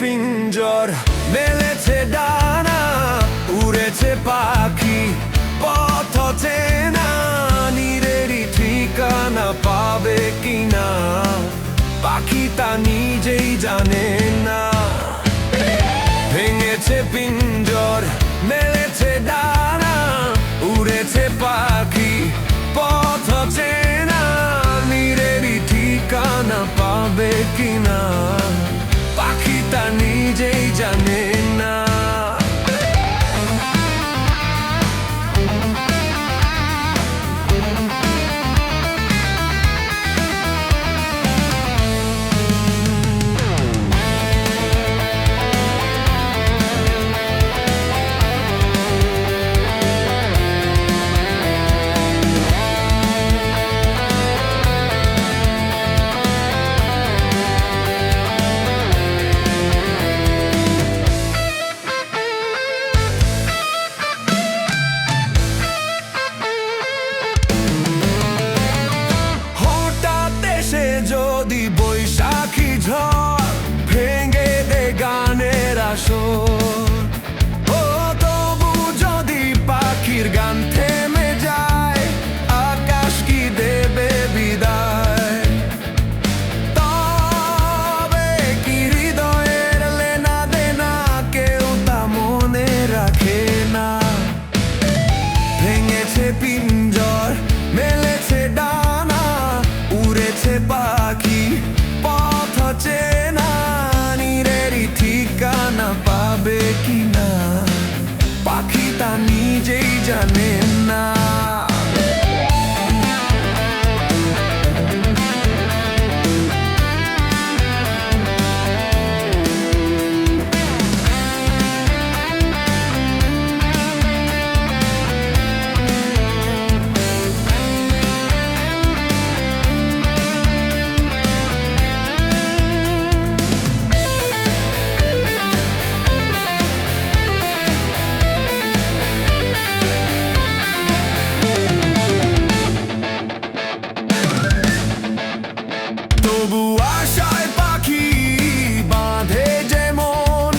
পিঞ্জর, মেলেছে ডানা, উড়েছে পাখি, পথ চেনা, নীড়েরই ঠিকানা পাবে কিনা পাখি তা নিজেই জানে না। ভেঙেছে পিঞ্জর, মেলেছে ডানা, উড়েছে পাখি, পথ চেনা, নীড়েরই ঠিকানা পাবে কিনা পাখি তা নিজেই জানে না। যদি বৈশাখী ঝড় ভেঙে দে গানের আসর, ও তবু যদি পাখির গান থেমে যায়, আকাশ কি দেবে বিদায়? তবে কি হৃদয়ের লেনা দেনা কেউ তা মনে রাখে না। ভেঙেছে পিঞ্জর, মেলেছে ডানা, উড়েছে পাখি, পথ চেনা, নীড়েরই ঠিকানা পাবে কিনা পাখি তা নিজেই জানে না। তবু আশায় পাখি বাঁধে যেমন,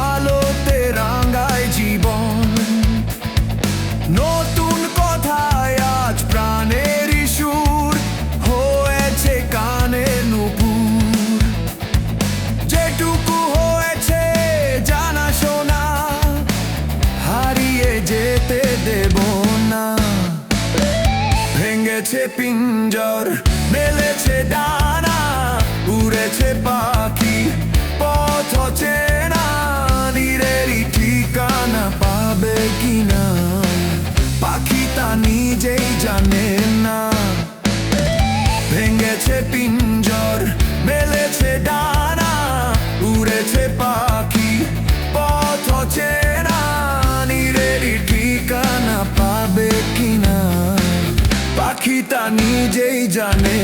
আলোতে রাঙায় জীবন। নতুন কথায় আজ প্রাণেরই সুর হয়েছে কানে নুপুর। যেটুকু হয়েছে জানা শোনা হারিয়ে যেতে দেব না। ভেঙেছে পিঞ্জর, মেলেছে ডানা, উড়েছে পাখি, পথ চেনা, নীড়েরই ঠিকানা পাবে কিনা পাখি তা নিজেই জানে না। ভেঙেছে পিঞ্জর, মেলেছে ডানা, উড়েছে পাখি, পথ চেনা, নীড়েরই ঠিকানা পাবে কিনা পাখি তা নিজেই জানে।